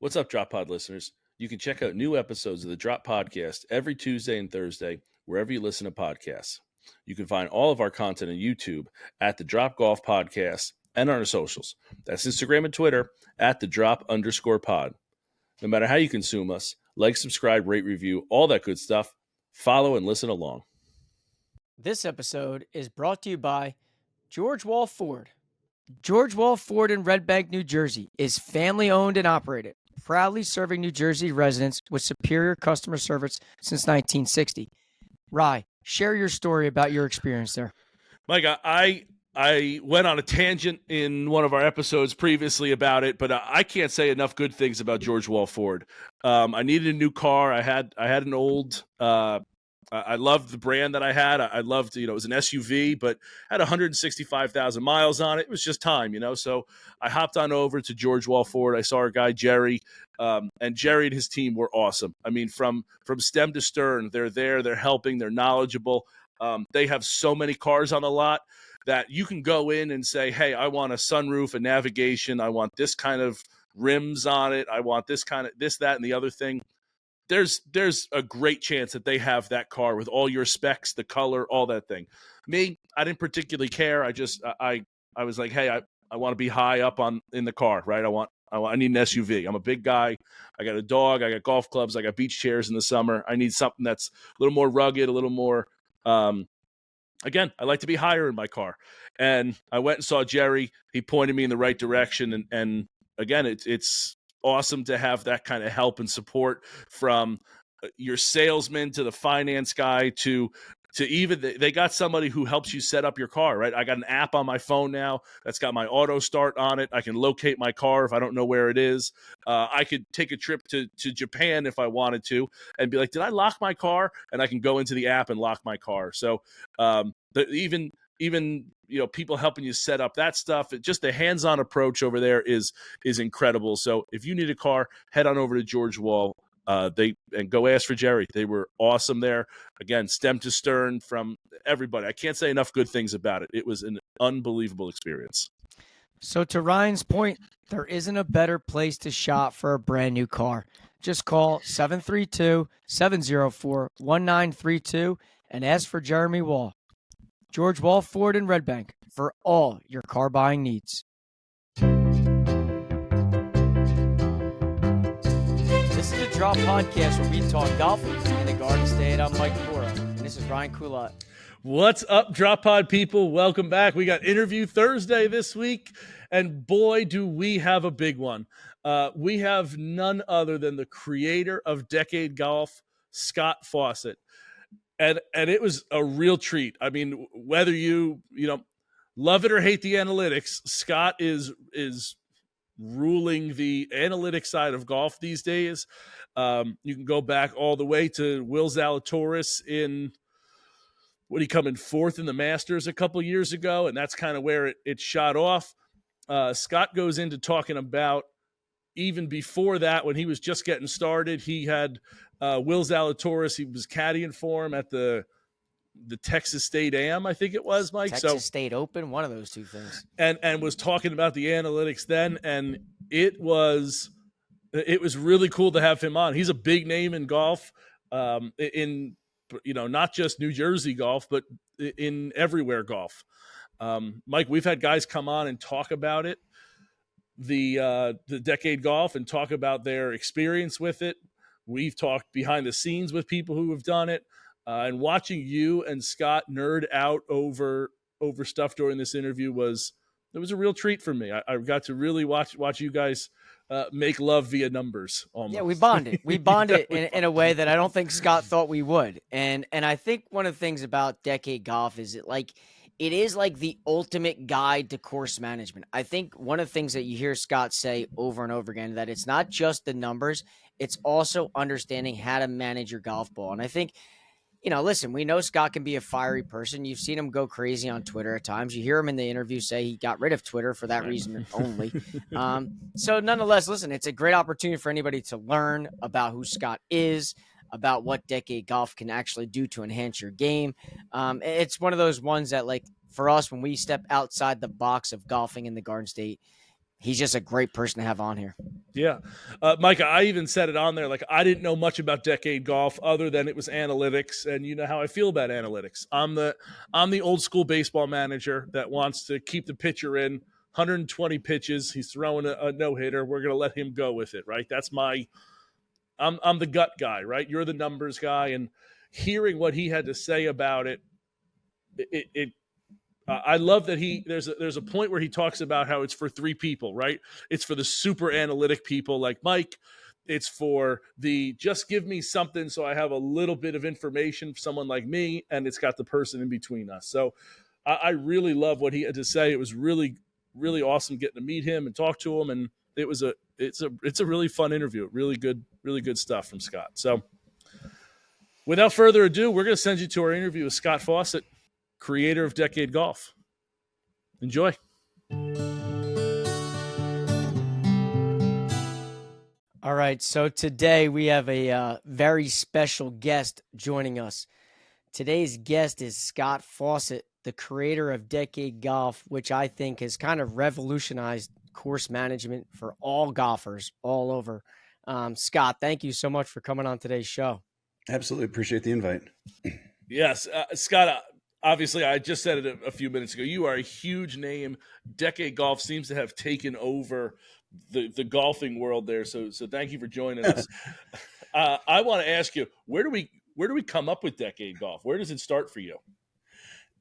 What's up, Drop Pod listeners? You can check out new episodes of the Drop Podcast every Tuesday and Thursday, wherever you listen to podcasts. You can find all of our content on YouTube at the Drop Golf Podcast and on our socials. That's Instagram and Twitter at the Drop_pod. No matter how you consume us, like, subscribe, rate, review, all that good stuff. Follow and listen along. This episode is brought to you by George Wall Ford. George Wall Ford in Red Bank, New Jersey is family owned and operated, proudly serving New Jersey residents with superior customer service since 1960. Rye, share your story about your experience there. Mike, I went on a tangent in one of our episodes previously about it, but I can't say enough good things about George Wall Ford. I needed a new car. I had an old. I loved the brand that I had. I loved, it was an SUV, but had 165,000 miles on it. It was just time, So I hopped on over to George Wall Ford. I saw our guy Jerry, and Jerry and his team were awesome. I mean, from stem to stern, they're there, they're helping, they're knowledgeable. They have so many cars on the lot that you can go in and say, hey, I want a sunroof, a navigation. I want this kind of rims on it. I want this kind of this, that, and the other thing. There's a great chance that they have that car with all your specs, the color, all that thing. Me, I didn't particularly care. I was like, hey, I want to be high up in the car, right? I need an SUV. I'm a big guy. I got a dog. I got golf clubs. I got beach chairs in the summer. I need something that's a little more rugged, a little more. Again, I like to be higher in my car. And I went and saw Jerry. He pointed me in the right direction. And again, it's awesome to have that kind of help and support from your salesman to the finance guy to even they got somebody who helps you set up your car, right? I got an app on my phone now that's got my auto start on it. I can locate my car if I don't know where it is. I could take a trip to Japan if I wanted to and be like, did I lock my car? And I can go into the app and lock my car. So even people helping you set up that stuff, just the hands-on approach over there is incredible. So if you need a car, head on over to George Wall. And go ask for Jerry. They were awesome there. Again, stem to stern from everybody. I can't say enough good things about it. It was an unbelievable experience. So to Ryan's point, there isn't a better place to shop for a brand new car. Just call 732-704-1932 and ask for Jeremy Wall. George Wall Ford in Red Bank for all your car buying needs. This is the Drop Podcast where we talk golf in the Garden State. I'm Mike Cora, and this is Ryan Coulott. What's up, Drop Pod people? Welcome back. We got Interview Thursday this week, and boy, do we have a big one. We have none other than the creator of Decade Golf, Scott Fawcett. And it was a real treat. I mean, whether you love it or hate the analytics, Scott is ruling the analytics side of golf these days. You can go back all the way to Will Zalatoris in he come in fourth in the Masters a couple years ago, and that's kind of where it shot off. Scott goes into talking about even before that, when he was just getting started, he had Will Zalatoris. He was caddying for him at the Texas A&M, I think it was, Mike. Texas State Open, one of those two things. And was talking about the analytics then, and it was really cool to have him on. He's a big name in golf, in not just New Jersey golf, but in everywhere golf. Mike, we've had guys come on and talk about it, the Decade Golf, and talk about their experience with it. We've talked behind the scenes with people who have done it. And watching you and Scott nerd out over stuff during this interview was a real treat for me. I got to really watch you guys make love via numbers. Almost. Yeah, we bonded. We bonded in a way that I don't think Scott thought we would. And I think one of the things about Decade Golf is it is like the ultimate guide to course management. I think one of the things that you hear Scott say over and over again, that it's not just the numbers, it's also understanding how to manage your golf ball. And I think, listen, we know Scott can be a fiery person. You've seen him go crazy on Twitter at times. You hear him in the interview say he got rid of Twitter for that reason only. So nonetheless, listen, it's a great opportunity for anybody to learn about who Scott is, about what Decade Golf can actually do to enhance your game. It's one of those ones that, for us, when we step outside the box of golfing in the Garden State, he's just a great person to have on here. Yeah. Micah, I even said it on there. Like, I didn't know much about Decade Golf other than it was analytics. And you know how I feel about analytics. I'm the old school baseball manager that wants to keep the pitcher in 120 pitches. He's throwing a no-hitter. We're going to let him go with it, right? I'm the gut guy, right? You're the numbers guy. And hearing what he had to say about it, I love that there's a point where he talks about how it's for three people, right? It's for the super analytic people like Mike. It's for the just give me something so I have a little bit of information for someone like me, and it's got the person in between us. So I really love what he had to say. It was really, really awesome getting to meet him and talk to him, and it's a really fun interview. Really good stuff from Scott. So without further ado, we're going to send you to our interview with Scott Fawcett, creator of Decade Golf. Enjoy. All right, so today we have a very special guest joining us. Today's guest is Scott Fawcett, the creator of Decade Golf, which I think has kind of revolutionized course management for all golfers all over. Scott, thank you so much for coming on today's show. Absolutely appreciate the invite. Yes, Scott, obviously, I just said it a few minutes ago. You are a huge name. Decade Golf seems to have taken over the golfing world there. So thank you for joining us. I want to ask you, where do we come up with Decade Golf? Where does it start for you?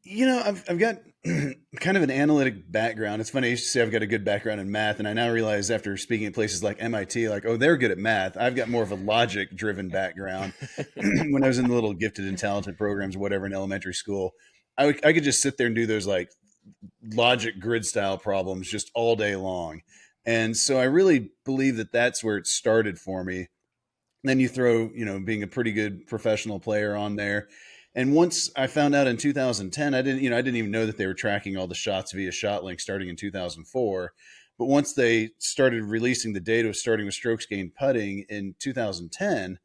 You know, I've got kind of an analytic background. It's funny, I used to say I've got a good background in math, and I now realize after speaking at places like MIT, like, oh, they're good at math. I've got more of a logic-driven background. When I was in the little gifted and talented programs or whatever in elementary school, I could just sit there and do those like logic grid-style problems just all day long. And so I really believe that that's where it started for me. Then you throw, being a pretty good professional player on there. And once I found out in 2010, I didn't even know that they were tracking all the shots via ShotLink starting in 2004. But once they started releasing the data starting with strokes gained putting in 2010,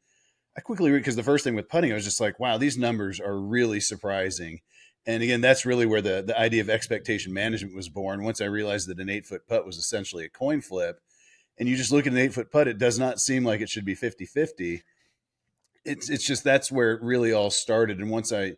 I quickly because the first thing with putting, I was just like, wow, these numbers are really surprising. And again, that's really where the idea of expectation management was born. Once I realized that an 8-foot putt was essentially a coin flip, and you just look at an 8-foot putt, it does not seem like it should be 50-50. It's just that's where it really all started. And once I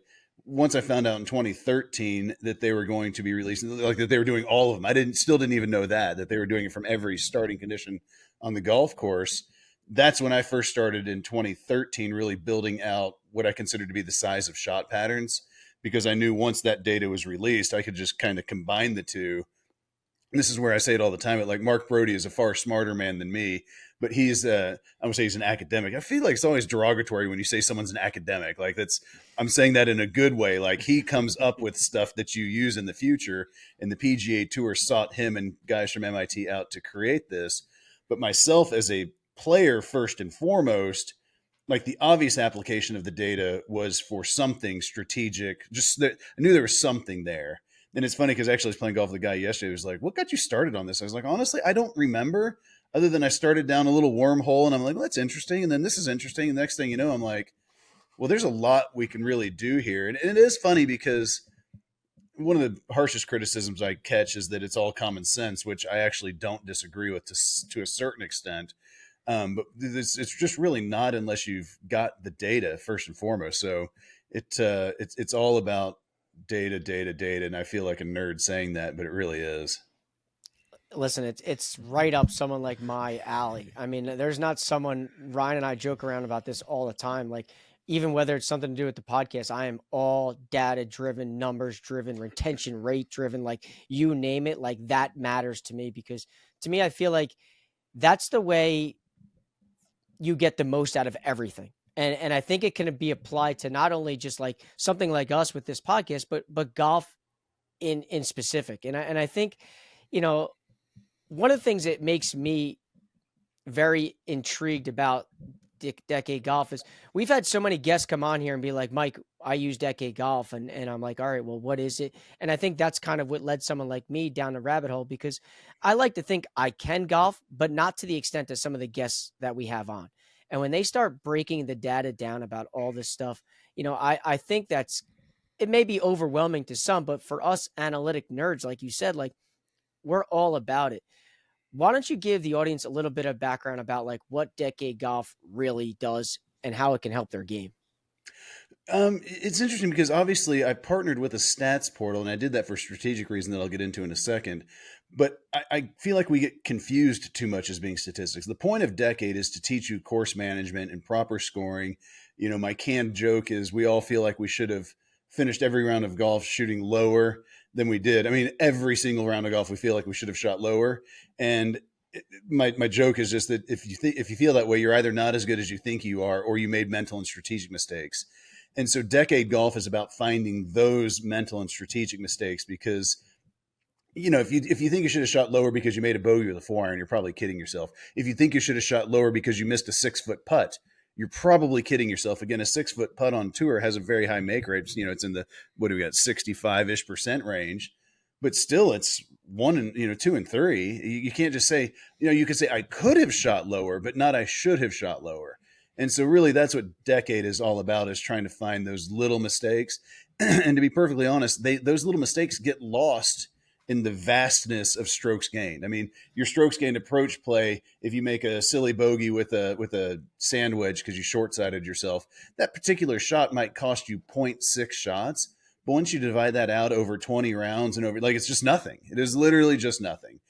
found out in 2013 that they were going to be releasing, like that they were doing all of them, I still didn't even know that they were doing it from every starting condition on the golf course. That's when I first started in 2013, really building out what I considered to be the size of shot patterns, because I knew once that data was released, I could just kind of combine the two. And this is where I say it all the time. Like Mark Brody is a far smarter man than me, but he's I would say he's an academic. I feel like it's always derogatory when you say someone's an academic. Like I'm saying that in a good way. Like he comes up with stuff that you use in the future, and the PGA Tour sought him and guys from MIT out to create this. But myself as a player, first and foremost, like the obvious application of the data was for something strategic. Just that I knew there was something there. And it's funny because actually I was playing golf with a guy yesterday who was like, what got you started on this? I was like, honestly, I don't remember, other than I started down a little wormhole and I'm like, well, that's interesting. And then this is interesting. And the next thing you know, I'm like, well, there's a lot we can really do here. And it is funny because one of the harshest criticisms I catch is that it's all common sense, which I actually don't disagree with to a certain extent. But it's just really not unless you've got the data first and foremost. So it's all about data. And I feel like a nerd saying that, but it really is. Listen, it's right up someone like my alley. I mean, there's not someone, Ryan and I joke around about this all the time. Like, even whether it's something to do with the podcast, I am all data driven, numbers driven, retention rate driven, like you name it, like that matters to me, because to me, I feel like that's the way you get the most out of everything. And I think it can be applied to not only just like something like us with this podcast, but golf in specific. And I think, one of the things that makes me very intrigued about Decade Golf is we've had so many guests come on here and be like, Mike, I use Decade Golf. And I'm like, all right, well, what is it? And I think that's kind of what led someone like me down the rabbit hole, because I like to think I can golf, but not to the extent of some of the guests that we have on. And when they start breaking the data down about all this stuff, I think it may be overwhelming to some, but for us analytic nerds, like you said, like we're all about it. why don't you give the audience a little bit of background about like what Decade Golf really does and how it can help their game? It's interesting because obviously I partnered with a stats portal, and I did that for a strategic reason that I'll get into in a second. But I feel like we get confused too much as being statistics. The point of Decade is to teach you course management and proper scoring. You know, my canned joke is we all feel like we should have finished every round of golf shooting lower than we did. I mean, every single round of golf we feel like we should have shot lower. And my joke is just that if you feel that way, you're either not as good as you think you are, or you made mental and strategic mistakes. And so Decade Golf is about finding those mental and strategic mistakes, because you know, if you think you should have shot lower because you made a bogey with a 4-iron, you're probably kidding yourself. If you think you should have shot lower because you missed a 6-foot putt, you're probably kidding yourself. Again, a 6-foot putt on tour has a very high make rate. You know, it's in the, what do we got, 65-ish% range, but still it's 2 and 3. You can't just say, you could say I could have shot lower, but not I should have shot lower. And so really that's what Decade is all about, is trying to find those little mistakes. And to be perfectly honest, those little mistakes get lost in the vastness of strokes gained. I mean, your strokes gained approach play, if you make a silly bogey with a sand wedge because you short-sided yourself, that particular shot might cost you 0.6 shots. But once you divide that out over 20 rounds and over, like, it's just nothing. It is literally just nothing.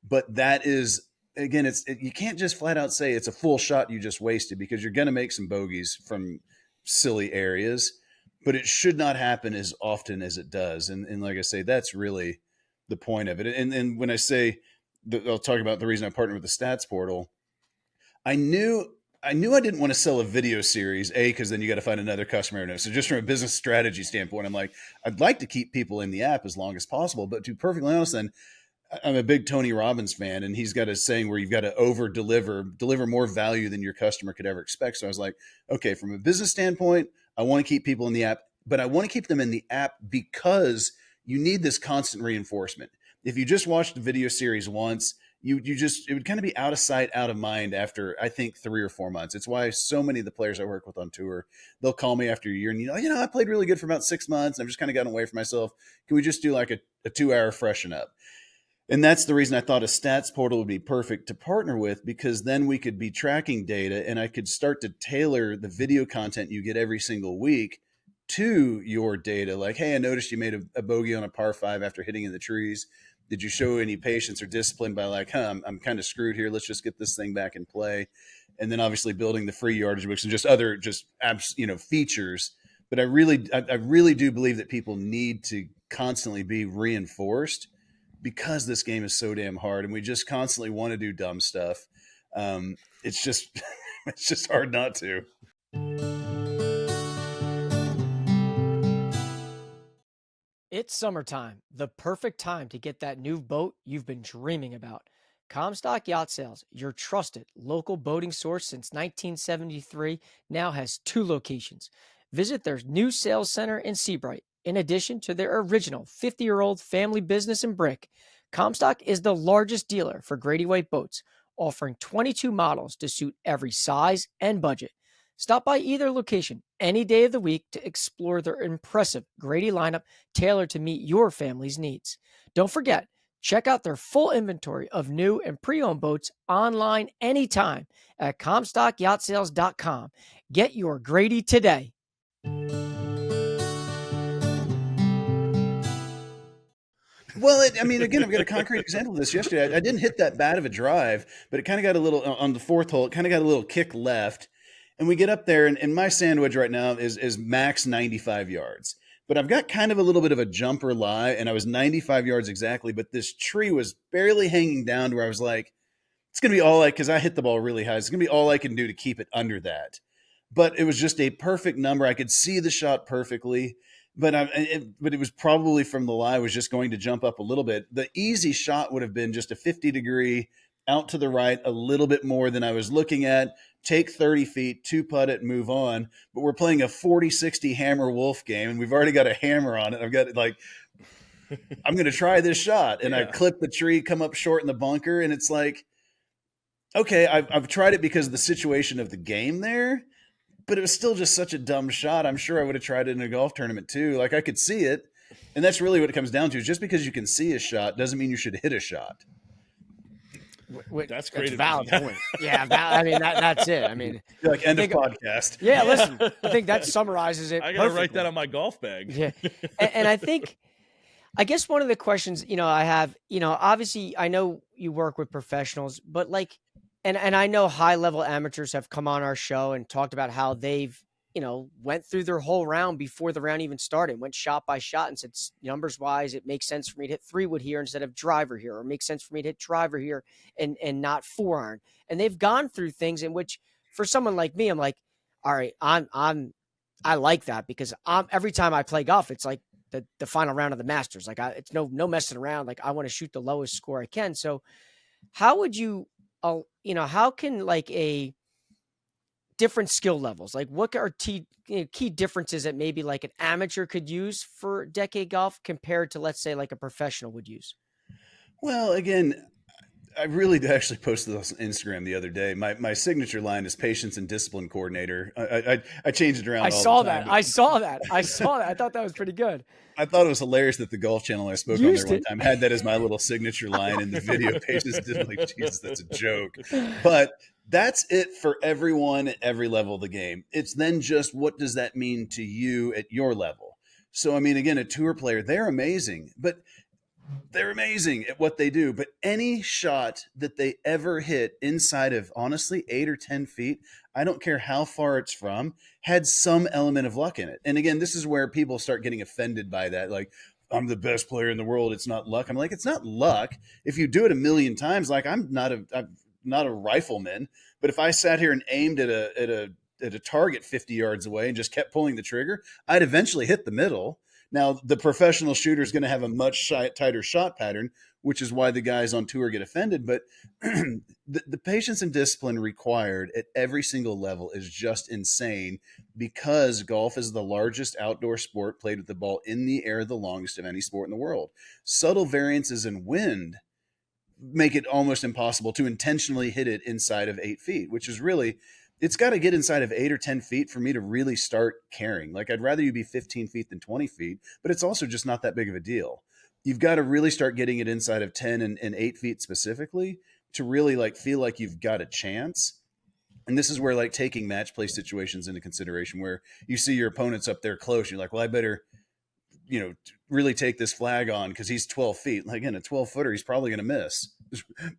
But that is, again, you can't just flat out say it's a full shot you just wasted, because you're going to make some bogeys from silly areas, but it should not happen as often as it does. And like I say, that's really the point of it. And when I say, I'll talk about the reason I partnered with the stats portal, I knew I didn't want to sell a video series, because then you got to find another customer. So just from a business strategy standpoint, I'm like, I'd like to keep people in the app as long as possible. But to be perfectly honest, then I'm a big Tony Robbins fan, and he's got a saying where you've got to deliver more value than your customer could ever expect. So I was like, okay, from a business standpoint, I want to keep people in the app, but I want to keep them in the app because you need this constant reinforcement. If you just watched the video series once, it would kind of be out of sight, out of mind after, I think, 3 or 4 months. It's why so many of the players I work with on tour, they'll call me after a year and, I played really good for about 6 months, and I've just kind of gotten away from myself. Can we just do like a 2-hour freshen up? And that's the reason I thought a stats portal would be perfect to partner with, because then we could be tracking data, and I could start to tailor the video content you get every single week to your data. Like, hey, I noticed you made a bogey on a par 5 after hitting in the trees. Did you show any patience or discipline by like, I'm kind of screwed here. Let's just get this thing back in play. And then obviously building the free yardage books and just other features. But I really do believe that people need to constantly be reinforced, because this game is so damn hard and we just constantly want to do dumb stuff. It's just it's just hard not to. It's summertime, the perfect time to get that new boat you've been dreaming about. Comstock Yacht Sales, your trusted local boating source since 1973, now has 2 locations. Visit their new sales center in Seabright. In addition to their original 50-year-old family business in Brick, Comstock is the largest dealer for Grady White boats, offering 22 models to suit every size and budget. Stop by either location any day of the week to explore their impressive Grady lineup tailored to meet your family's needs. Don't forget, check out their full inventory of new and pre-owned boats online anytime at ComstockYachtSales.com. Get your Grady today. Well, again, I've got a concrete example of this yesterday. I didn't hit that bad of a drive, but it kind of got a little, on the 4th hole, it kind of got a little kick left. And we get up there, and my sandwich right now is max 95 yards. But I've got kind of a little bit of a jumper lie, and I was 95 yards exactly, but this tree was barely hanging down to where I was like, it's going to be because I hit the ball really high, it's going to be all I can do to keep it under that. But it was just a perfect number. I could see the shot perfectly. But it was probably from the lie was just going to jump up a little bit. The easy shot would have been just a 50-degree out to the right, a little bit more than I was looking at, take 30 feet, 2-putt it, move on. But we're playing a 40-60 hammer wolf game, and we've already got a hammer on it. I've got I'm going to try this shot. And I clip the tree, come up short in the bunker, and it's like, okay, I've tried it because of the situation of the game there. But it was still just such a dumb shot. I'm sure I would have tried it in a golf tournament too. Like, I could see it. And that's really what it comes down to. Just because you can see a shot doesn't mean you should hit a shot. That's That's great a valid advice. point. Yeah, I mean that's it. I mean, You're like, end of think- podcast. yeah. Listen, I think that summarizes it. I gotta write perfectly. that on my golf bag. Yeah, and I think I guess one of the questions, I have, obviously I know you work with professionals, but like, and I know high level amateurs have come on our show and talked about how they've, went through their whole round before the round even started, went shot by shot and said, numbers wise, it makes sense for me to hit 3-wood here instead of driver here, or it makes sense for me to hit driver here and not 4-iron. And they've gone through things in which, for someone like me, I'm like, all right, I like that because every time I play golf, it's like the final round of the Masters. Like it's no messing around. Like I want to shoot the lowest score I can. So how would you, how can like a different skill levels, like what are key differences that maybe like an amateur could use for decade golf compared to, let's say, like a professional would use? Well, again, I really actually posted this on Instagram the other day. My signature line is patience and discipline coordinator. I change it around. I all saw the time, that. I saw that. I thought that was pretty good. I thought it was hilarious that the Golf Channel I spoke on Used there one it. time had that as my little signature line in the video pages. Didn't like, Jesus, that's a joke. But that's it for everyone at every level of the game. It's then just what does that mean to you at your level? So, I mean, again, a tour player, they're amazing, but they're amazing at what they do. But any shot that they ever hit inside of, honestly, 8 or 10 feet, I don't care how far it's from, had some element of luck in it. And again, this is where people start getting offended by that. Like, I'm the best player in the world. It's not luck. I'm like, it's not luck. If you do it a million times, like I'm not a rifleman, but if I sat here and aimed at a target 50 yards away and just kept pulling the trigger, I'd eventually hit the middle. Now, the professional shooter is going to have a much tighter shot pattern, which is why the guys on tour get offended. But the patience and discipline required at every single level is just insane, because golf is the largest outdoor sport played with the ball in the air the longest of any sport in the world. Subtle variances in wind make it almost impossible to intentionally hit it inside of 8 feet, which is really, it's got to get inside of 8 or 10 feet for me to really start caring. Like, I'd rather you be 15 feet than 20 feet, but it's also just not that big of a deal. You've got to really start getting it inside of 10 and 8 feet specifically to really like feel like you've got a chance. And this is where like taking match play situations into consideration, where you see your opponent's up there close. You're like, well, I better, really take this flag on because he's 12 feet. Like, again, a 12-footer, he's probably going to miss.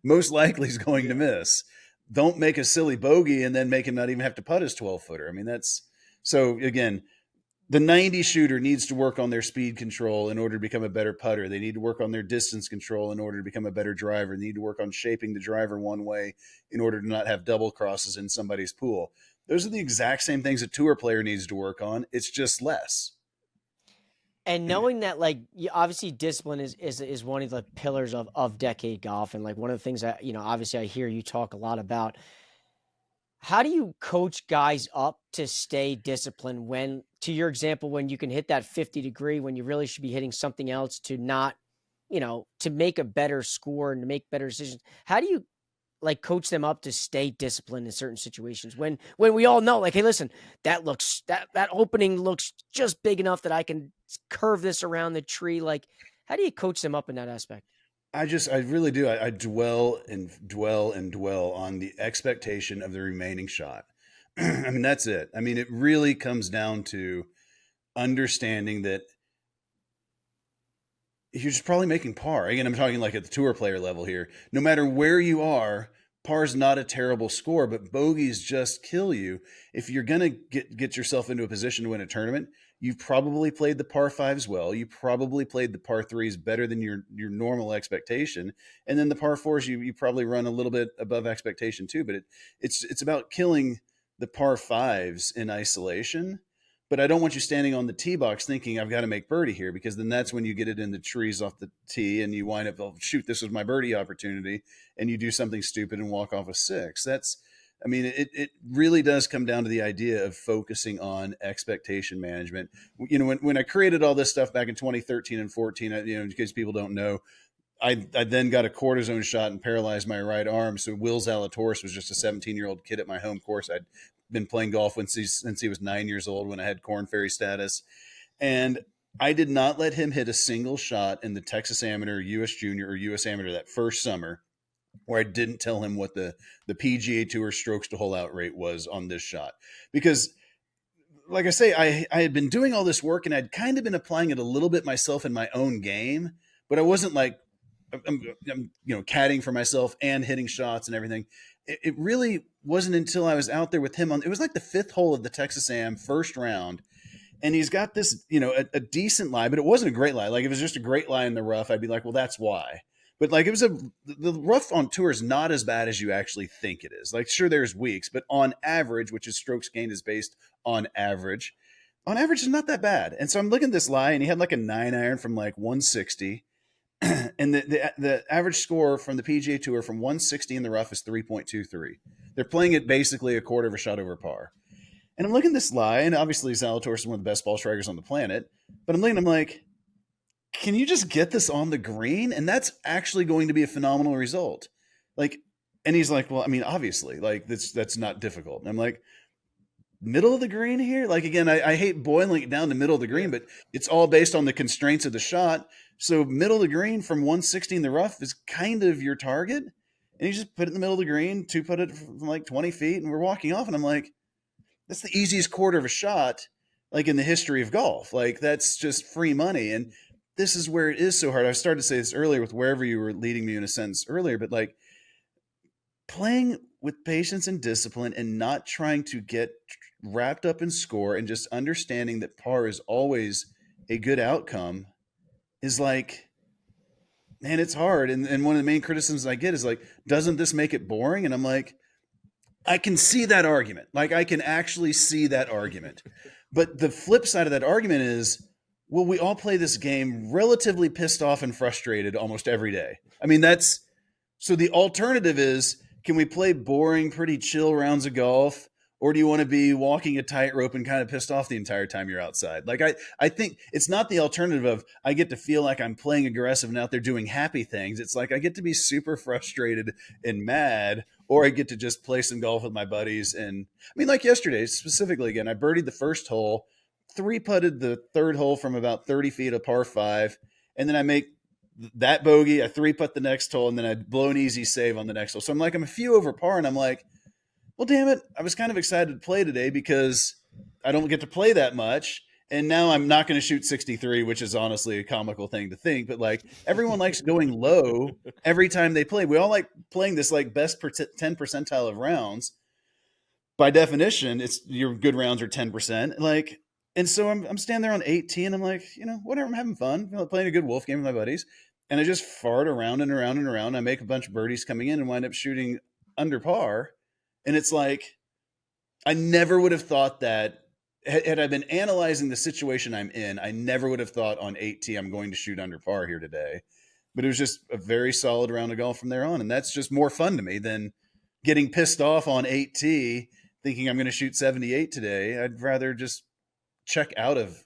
Most likely he's going to miss. Don't make a silly bogey and then make him not even have to putt his 12-footer. I mean, that's so, again, the 90 shooter needs to work on their speed control in order to become a better putter. They need to work on their distance control in order to become a better driver. They need to work on shaping the driver one way in order to not have double crosses in somebody's pool. Those are the exact same things a tour player needs to work on. It's just less. And knowing that, like, obviously discipline is one of the pillars of decade golf. And like one of the things that, obviously I hear you talk a lot about. How do you coach guys up to stay disciplined when, to your example, when you can hit that 50 degree, when you really should be hitting something else to not, to make a better score and to make better decisions? How do you like coach them up to stay disciplined in certain situations when we all know, like, hey, listen, that opening looks just big enough that I can curve this around the tree? Like, how do you coach them up in that aspect? I really do. I dwell and dwell and dwell on the expectation of the remaining shot. I mean, that's it. I mean, it really comes down to understanding that you're just probably making par. Again, I'm talking like at the tour player level here. No matter where you are, par's not a terrible score, but bogeys just kill you. If you're going to get yourself into a position to win a tournament, you've probably played the par fives well. You probably played the par threes better than your normal expectation. And then the par fours, you probably run a little bit above expectation too. But it's about killing the par fives in isolation. But I don't want you standing on the tee box thinking I've got to make birdie here, because then that's when you get it in the trees off the tee and you wind up, oh, shoot, this was my birdie opportunity. And you do something stupid and walk off a 6. It really does come down to the idea of focusing on expectation management. When I created all this stuff back in 2013 and 14, in case people don't know, I then got a cortisone shot and paralyzed my right arm. So Will Zalatoris was just a 17-year-old kid at my home course. I'd been playing golf since he was 9 years old when I had Korn Ferry status. And I did not let him hit a single shot in the Texas Amateur, US Junior, or US Amateur that first summer. where I didn't tell him what the PGA Tour strokes to hole out rate was on this shot. Because like I say, I had been doing all this work and I'd kind of been applying it a little bit myself in my own game, but I wasn't like, I'm caddying for myself and hitting shots and everything. It really wasn't until I was out there with him it was like the 5th hole of the Texas A&M first round. And he's got this, a decent lie, but it wasn't a great lie. Like if it was just a great lie in the rough, I'd be like, well, that's why. But like the rough on tour is not as bad as you actually think it is. Like sure, there's weeks, but on average, which is strokes gained is based on average it's not that bad. And so I'm looking at this lie, and he had like a 9-iron from like 160, and the average score from the PGA Tour from 160 in the rough is 3.23. They're playing it basically a quarter of a shot over par. And I'm looking at this lie, and obviously Zalatoris is one of the best ball strikers on the planet. But I'm like, can you just get this on the green? And that's actually going to be a phenomenal result. Like, and he's like, well, I mean, obviously, like that's not difficult. And I'm like, middle of the green here? Like, again, I hate boiling it down to middle of the green, but it's all based on the constraints of the shot. So middle of the green from 160 in the rough is kind of your target. And you just put it in the middle of the green, put it from like 20 feet, and we're walking off. And I'm like, that's the easiest quarter of a shot, like in the history of golf. Like that's just free money. And this is where it is so hard. I started to say this earlier with wherever you were leading me in a sentence earlier, but like playing with patience and discipline and not trying to get wrapped up in score and just understanding that par is always a good outcome is like, man, it's hard. And one of the main criticisms I get is like, doesn't this make it boring? And I'm like, I can see that argument. Like I can actually see that argument. But the flip side of that argument is, well, we all play this game relatively pissed off and frustrated almost every day. I mean, so the alternative is, can we play boring, pretty chill rounds of golf? Or do you want to be walking a tightrope and kind of pissed off the entire time you're outside? Like I think it's not the alternative of I get to feel like I'm playing aggressive and out there doing happy things. It's like I get to be super frustrated and mad, or I get to just play some golf with my buddies. And I mean, like yesterday, specifically, again, I birdied the first hole, 3-putted the third hole from about 30 feet of par 5, and then I make that bogey, I 3-putt the next hole, and then I blow an easy save on the next hole. So I'm like, I'm a few over par, and I'm like, well, damn it, I was kind of excited to play today because I don't get to play that much. And now I'm not going to shoot 63, which is honestly a comical thing to think. But like everyone likes going low every time they play. We all like playing this like best 10 percentile of rounds. By definition, it's your good rounds are 10%. Like, and so I'm standing there on 18. I'm like, whatever, I'm having fun. Playing a good wolf game with my buddies. And I just fart around and around and around. I make a bunch of birdies coming in and wind up shooting under par. And it's like, I never would have thought that had I been analyzing the situation I'm in, I never would have thought on 8T I'm going to shoot under par here today. But it was just a very solid round of golf from there on. And that's just more fun to me than getting pissed off on 8T thinking I'm going to shoot 78 today. I'd rather just check out of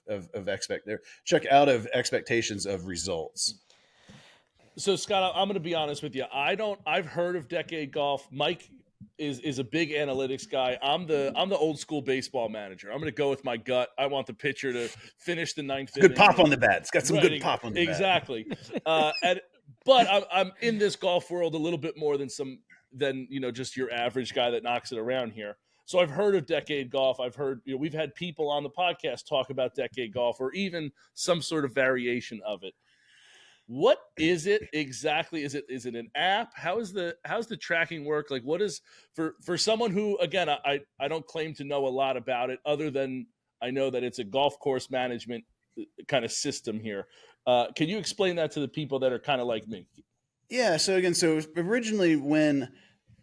expectations of results. So Scott, I'm going to be honest with you. I've heard of Decade Golf. Mike is a big analytics guy. I'm the old school baseball manager. I'm going to go with my gut. I want the pitcher to finish the ninth inning. Good pop on the bat. It's got some good pop on the bat. Exactly. But I'm in this golf world a little bit more than just your average guy that knocks it around here. So I've heard of Decade Golf. I've heard, we've had people on the podcast talk about Decade Golf or even some sort of variation of it. What is it exactly? Is it an app? How's the tracking work? Like, what is for someone who, again, I don't claim to know a lot about it other than I know that it's a golf course management kind of system here. Can you explain that to the people that are kind of like me? Yeah. So originally when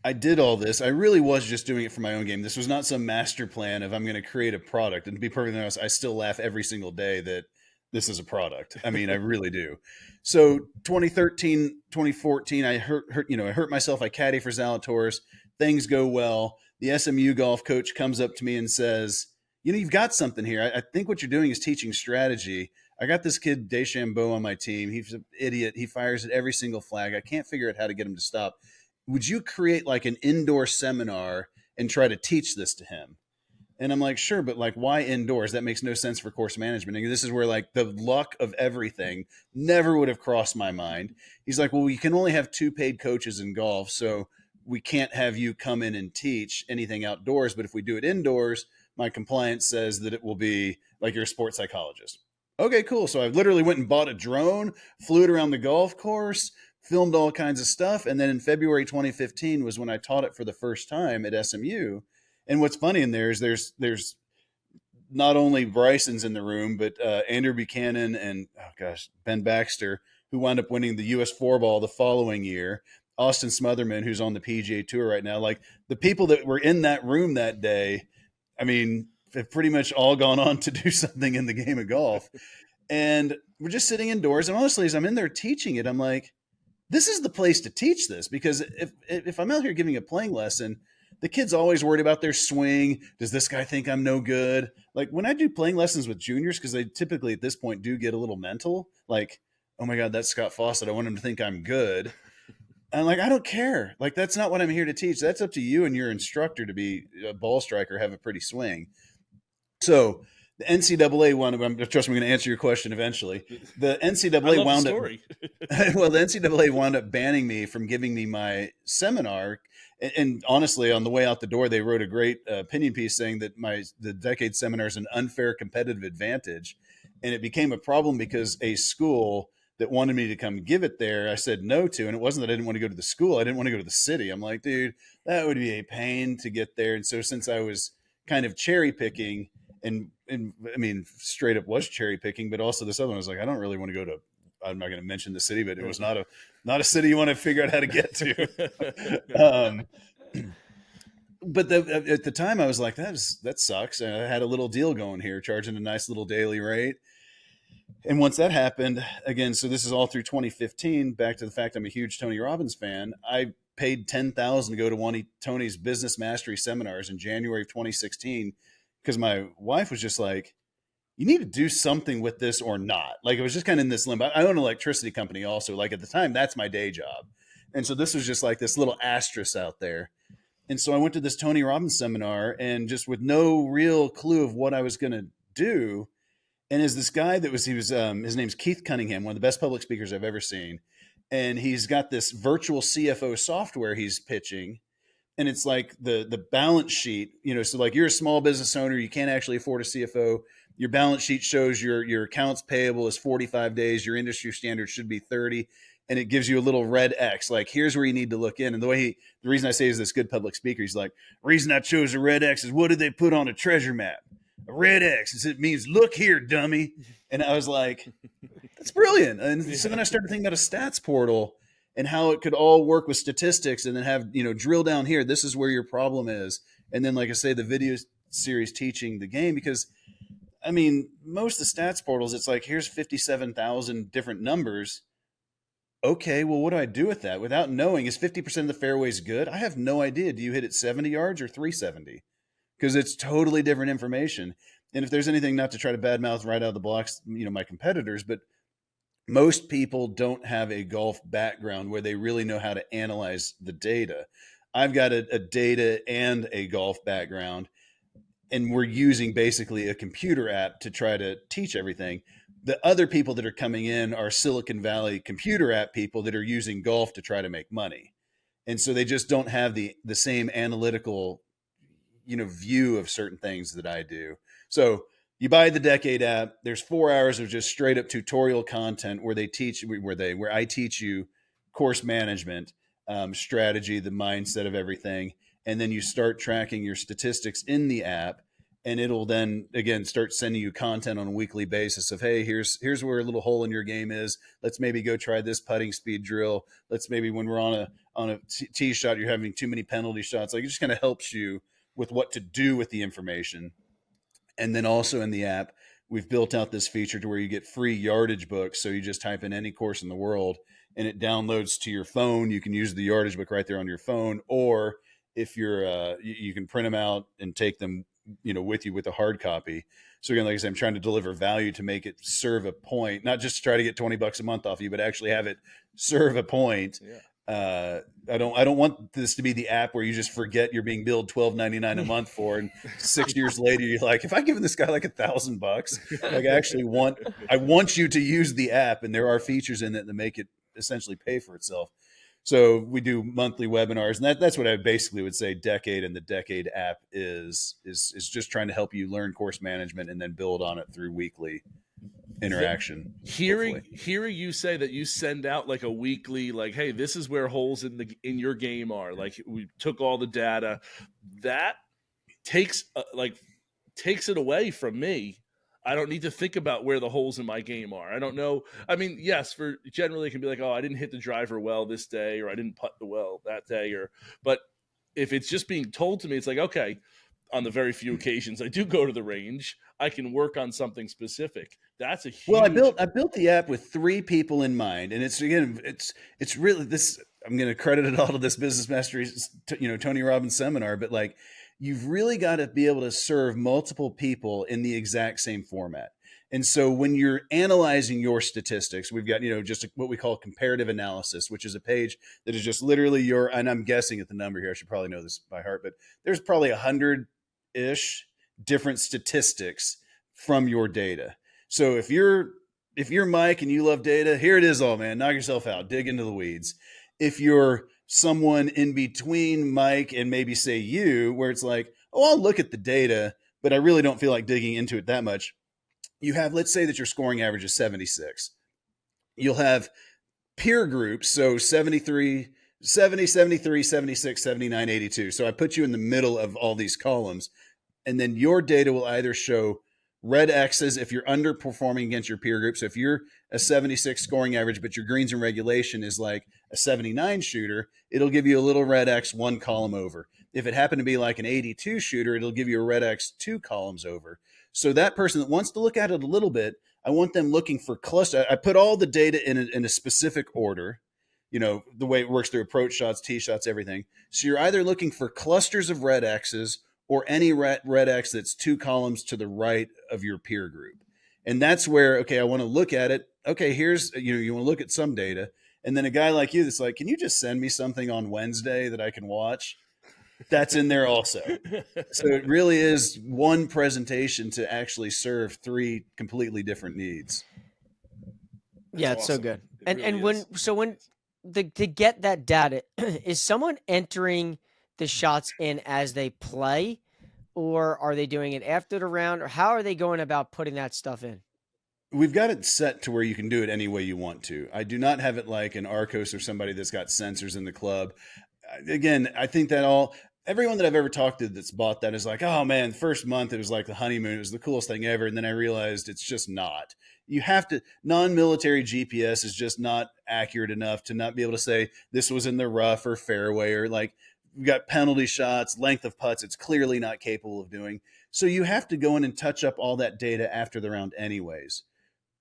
I did all this, I really was just doing it for my own game. This was not some master plan of I'm going to create a product. And to be perfectly honest, I still laugh every single day that this is a product. I mean, I really do. So 2013, 2014, I hurt myself. I caddy for Zalatoris. Things go well. The SMU golf coach comes up to me and says, you've got something here. I think what you're doing is teaching strategy. I got this kid, Deschambeau, on my team. He's an idiot. He fires at every single flag. I can't figure out how to get him to stop. Would you create like an indoor seminar and try to teach this to him? And I'm like, sure, but like, why indoors? That makes no sense for course management. And this is where like the luck of everything never would have crossed my mind. He's like, well, you can only have 2 paid coaches in golf. So we can't have you come in and teach anything outdoors. But if we do it indoors, my compliance says that it will be like you're a sports psychologist. Okay, cool. So I literally went and bought a drone, flew it around the golf course, filmed all kinds of stuff. And then in February 2015 was when I taught it for the first time at SMU. And what's funny in there is there's not only Bryson's in the room, but Andrew Buchanan and Ben Baxter, who wound up winning the U.S. 4-ball the following year. Austin Smotherman, who's on the PGA Tour right now. Like the people that were in that room that day, I mean, have pretty much all gone on to do something in the game of golf. And we're just sitting indoors. And honestly, as I'm in there teaching it, I'm like, this is the place to teach this, because if I'm out here giving a playing lesson, the kid's always worried about their swing. Does this guy think I'm no good? Like when I do playing lessons with juniors, because they typically at this point do get a little mental, like, oh my God, that's Scott Fawcett. I want him to think I'm good. And I'm like, I don't care. Like, that's not what I'm here to teach. That's up to you and your instructor to be a ball striker, have a pretty swing. So the NCAA wound up, trust me, I'm going to answer your question eventually. The NCAA wound up, well, the NCAA wound up banning me from giving me my seminar. And honestly, on the way out the door, they wrote a great opinion piece saying that the decade seminar is an unfair competitive advantage. And it became a problem because a school that wanted me to come give it there, I said no to. And it wasn't that I didn't want to go to the school. I didn't want to go to the city. I'm like, dude, that would be a pain to get there. And so since I was kind of cherry picking, and I mean, straight up was cherry picking, but also this other one was like, I don't really want to go to, I'm not going to mention the city, but it was not a city you want to figure out how to get to. But at the time I was like, that sucks. And I had a little deal going here, charging a nice little daily rate. And once that happened, again, so this is all through 2015, back to the fact I'm a huge Tony Robbins fan. I paid $10,000 to go to one of Tony's business mastery seminars in January of 2016, because my wife was just like, you need to do something with this or not. Like, it was just kind of in this limbo. I own an electricity company also. Like at the time, that's my day job. And so this was just like this little asterisk out there. And so I went to this Tony Robbins seminar, and just with no real clue of what I was going to do. And as this guy his name's Keith Cunningham, one of the best public speakers I've ever seen. And he's got this virtual CFO software he's pitching. And it's like the balance sheet, so like you're a small business owner, you can't actually afford a CFO. Your balance sheet shows your accounts payable is 45 days. Your industry standard should be 30. And it gives you a little red X, like here's where you need to look in. And the reason I say is this good public speaker, he's like, reason I chose a red X is what did they put on a treasure map? A red X. It means look here, dummy. And I was like, that's brilliant. And so then I started thinking about a stats portal and how it could all work with statistics, and then have, drill down here. This is where your problem is. And then, like I say, the video series teaching the game, because I mean, most of the stats portals, it's like, here's 57,000 different numbers. Okay, well, what do I do with that without knowing? Is 50% of the fairways good? I have no idea. Do you hit it 70 yards or 370? Because it's totally different information. And if there's anything, not to try to badmouth right out of the blocks, my competitors, but most people don't have a golf background where they really know how to analyze the data. I've got a data and a golf background, and we're using basically a computer app to try to teach everything. The other people that are coming in are Silicon Valley computer app people that are using golf to try to make money. And so they just don't have the same analytical, view of certain things that I do. So you buy the Decade app, there's 4 hours of just straight up tutorial content where I teach you course management, strategy, the mindset of everything. And then you start tracking your statistics in the app, and it'll then again start sending you content on a weekly basis of, hey, here's where a little hole in your game is. Let's maybe go try this putting speed drill. Let's maybe, when we're on a tee shot, you're having too many penalty shots. Like, it just kind of helps you with what to do with the information. And then also in the app, we've built out this feature to where you get free yardage books. So you just type in any course in the world and it downloads to your phone. You can use the yardage book right there on your phone, or if you're, you can print them out and take them, with you with a hard copy. So again, like I said, I'm trying to deliver value to make it serve a point, not just to try to get $20 a month off you, but actually have it serve a point. Yeah. I don't want this to be the app where you just forget you're being billed $12.99 a month for, and 6 years later you're like, if I given this guy like $1,000, like I want you to use the app, and there are features in it that make it essentially pay for itself. So we do monthly webinars, and that's what I basically would say Decade and the Decade app is just trying to help you learn course management and then build on it through weekly interaction. Hearing you say that you send out like a weekly, like, hey, this is where holes in your game are. Like, we took all the data that takes it away from me. I don't need to think about where the holes in my game are. I don't know. I mean, yes, for generally it can be like, oh, I didn't hit the driver well this day, or I didn't putt the well that day, but if it's just being told to me, it's like, okay, on the very few occasions I do go to the range, I can work on something specific. That's a huge. Well, I built the app with 3 people in mind, and it's really this. I'm going to credit it all to this Business Mastery, Tony Robbins seminar, but like, you've really got to be able to serve multiple people in the exact same format. And so when you're analyzing your statistics, we've got, just what we call comparative analysis, which is a page that is just literally and I'm guessing at the number here, I should probably know this by heart, but there's probably 100-ish different statistics from your data. So if you're Mike and you love data, here it is all, man. Knock yourself out, dig into the weeds. If you're someone in between Mike and maybe say you, where it's like, oh, I'll look at the data, but I really don't feel like digging into it that much. You have, let's say that your scoring average is 76. You'll have peer groups. So 73, 70, 73, 76, 79, 82. So I put you in the middle of all these columns, and then your data will either show red X's if you're underperforming against your peer group. So if you're a 76 scoring average, but your greens and regulation is like a 79 shooter, it'll give you a little red X 1 column over. If it happened to be like an 82 shooter, it'll give you a red X 2 columns over. So that person that wants to look at it a little bit, I want them looking for cluster. I put all the data in a specific order, the way it works through approach shots, tee shots, everything. So you're either looking for clusters of red X's or any red X that's 2 columns to the right of your peer group. And that's where, okay, I want to look at it. Okay, here's, you want to look at some data. And then a guy like you that's like, can you just send me something on Wednesday that I can watch? That's in there also. So it really is one presentation to actually serve 3 completely different needs. Yeah, it's awesome. So good. And really when to get that data, is someone entering the shots in as they play, or are they doing it after the round, or how are they going about putting that stuff in? We've got it set to where you can do it any way you want to. I do not have it like an Arcos or somebody that's got sensors in the club. Again, I think that everyone that I've ever talked to that's bought that is like, oh man, first month it was like the honeymoon. It was the coolest thing ever. And then I realized it's just not. You have to, non-military GPS is just not accurate enough to not be able to say this was in the rough or fairway, or like, we've got penalty shots, length of putts. It's clearly not capable of doing. So you have to go in and touch up all that data after the round anyways.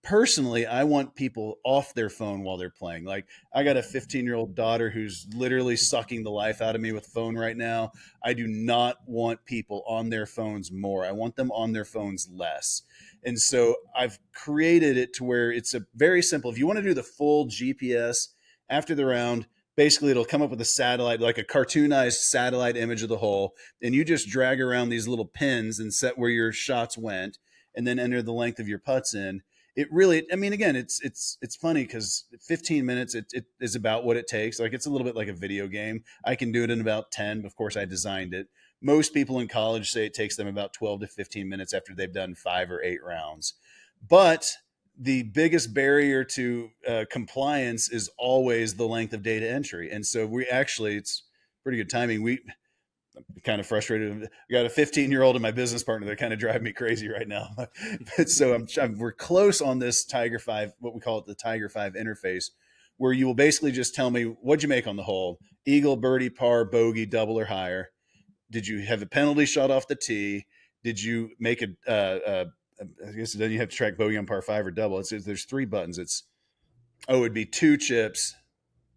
Personally, I want people off their phone while they're playing. Like, I got a 15-year-old daughter who's literally sucking the life out of me with phone right now. I do not want people on their phones more. I want them on their phones less. And so I've created it to where it's a very simple. If you want to do the full GPS after the round, basically it'll come up with a satellite, like a cartoonized satellite image of the hole. And you just drag around these little pins and set where your shots went, and then enter the length of your putts in. It really, I mean, again, it's funny because 15 minutes, it is about what it takes. Like, it's a little bit like a video game. I can do it in about 10. Of course, I designed it. Most people in college say it takes them about 12 to 15 minutes after they've done 5 or 8 rounds. But the biggest barrier to compliance is always the length of data entry. And so it's pretty good timing. I'm kind of frustrated. I got a 15-year-old and my business partner that kind of drive me crazy right now. But so we're close on this Tiger 5, what we call it the Tiger 5 interface, where you will basically just tell me, what'd you make on the hole? Eagle, birdie, par, bogey, double or higher. Did you have a penalty shot off the tee? Did you make I guess then you have to track bogey on par 5 or double. There's 3 buttons. It'd be 2 chips.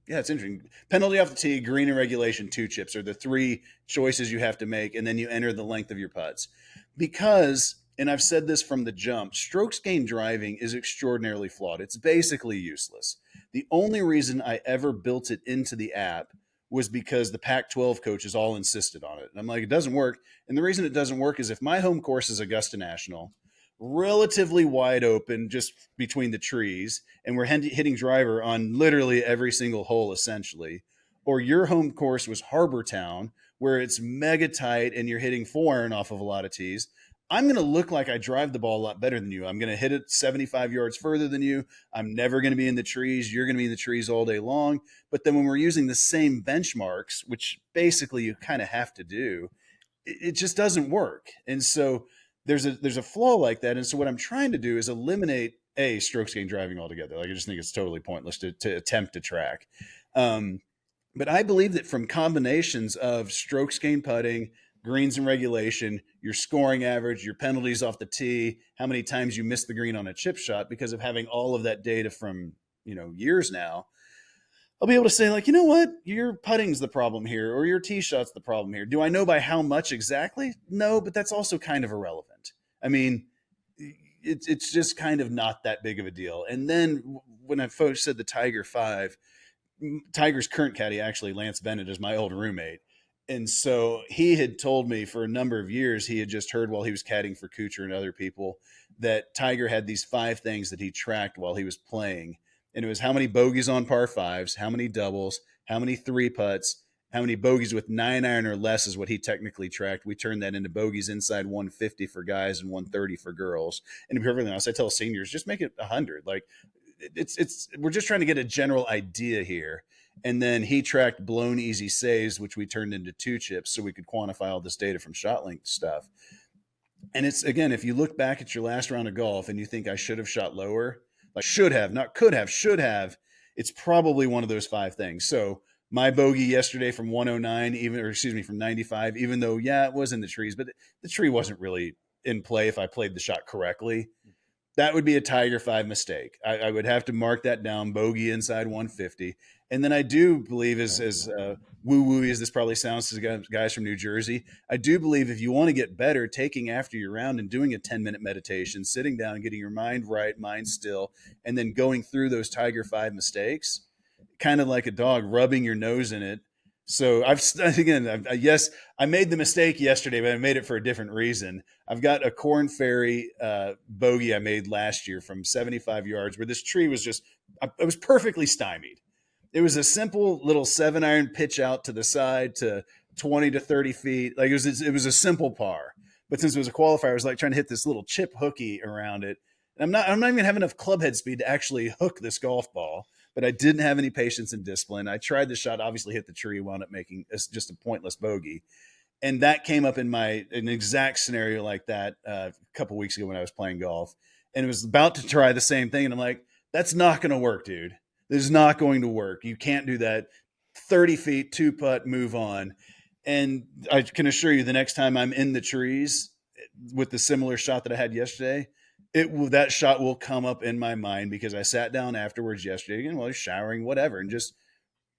Yeah, it's interesting. Penalty off the tee, green and regulation, 2 chips are the 3 choices you have to make, and then you enter the length of your putts. Because, and I've said this from the jump, strokes gained driving is extraordinarily flawed. It's basically useless. The only reason I ever built it into the app was because the Pac-12 coaches all insisted on it. And I'm like, it doesn't work. And the reason it doesn't work is if my home course is Augusta National, relatively wide open, just between the trees, and we're hitting driver on literally every single hole, essentially, or your home course was Harbor Town, where it's mega tight and you're hitting 4-iron off of a lot of tees, I'm going to look like I drive the ball a lot better than you. I'm going to hit it 75 yards further than you. I'm never going to be in the trees. You're going to be in the trees all day long. But then when we're using the same benchmarks, which basically you kind of have to do, it just doesn't work. And so there's a flaw like that. And so what I'm trying to do is eliminate strokes gain driving altogether. Like I just think it's totally pointless to attempt to track. But I believe that from combinations of strokes gain putting, greens and regulation, your scoring average, your penalties off the tee, how many times you missed the green on a chip shot, because of having all of that data from, years now, I'll be able to say, like, you know what, your putting's the problem here, or your tee shot's the problem here. Do I know by how much exactly? No, but that's also kind of irrelevant. I mean, it's just kind of not that big of a deal. And then when folks said the Tiger 5, Tiger's current caddy, actually, Lance Bennett, is my old roommate. And so he had told me for a number of years, he had just heard while he was caddying for Kuchar and other people, that Tiger had these 5 things that he tracked while he was playing. And it was how many bogeys on par 5s, how many doubles, how many 3 putts, how many bogeys with 9-iron or less is what he technically tracked. We turned that into bogeys inside 150 for guys and 130 for girls. And to be perfectly honest, I tell seniors, just make it 100. Like, we're just trying to get a general idea here. And then he tracked blown easy saves, which we turned into 2 chips so we could quantify all this data from shot length stuff. And it's, again, if you look back at your last round of golf and you think I should have shot lower, like should have, not could have, should have, it's probably one of those 5 things. So my bogey yesterday from 109, from 95, even though, it was in the trees, but the tree wasn't really in play if I played the shot correctly. That would be a Tiger 5 mistake. I would have to mark that down, bogey inside 150. And then I do believe, as woo-woo as this probably sounds to guys from New Jersey, I do believe if you want to get better, taking after your round and doing a 10-minute meditation, sitting down, getting your mind right, mind still, and then going through those Tiger 5 mistakes, kind of like a dog, rubbing your nose in it. So yes, I made the mistake yesterday, but I made it for a different reason. I've got a Corn Ferry bogey I made last year from 75 yards where this tree was it was perfectly stymied. It was a simple little 7-iron pitch out to the side to 20 to 30 feet. Like it was a simple par. But since it was a qualifier, I was like trying to hit this little chip hooky around it. And I'm not even having enough club head speed to actually hook this golf ball. But I didn't have any patience and discipline. I tried the shot, obviously hit the tree, wound up making just a pointless bogey. And that came up in an exact scenario like that a couple weeks ago when I was playing golf. And it was about to try the same thing. And I'm like, that's not going to work, dude. This is not going to work. You can't do that. 30 feet, 2-putt, move on. And I can assure you the next time I'm in the trees with the similar shot that I had yesterday, that shot will come up in my mind because I sat down afterwards yesterday again while I was showering, whatever, and just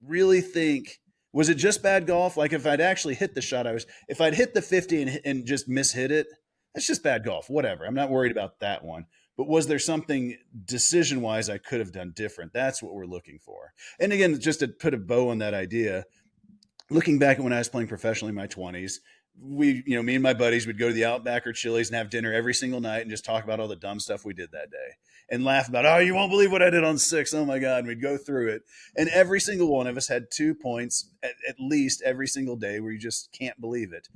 really think, was it just bad golf? Like if I'd actually hit the shot, if I'd hit the 50 and just mishit it, that's just bad golf, whatever. I'm not worried about that one. But was there something decision-wise I could have done different? That's what we're looking for. And again, just to put a bow on that idea, looking back at when I was playing professionally in my 20s, me and my buddies would go to the Outback or Chili's and have dinner every single night and just talk about all the dumb stuff we did that day and laugh about, oh, you won't believe what I did on 6. Oh my God. And we'd go through it. And every single one of us had 2 points at least every single day where you just can't believe it.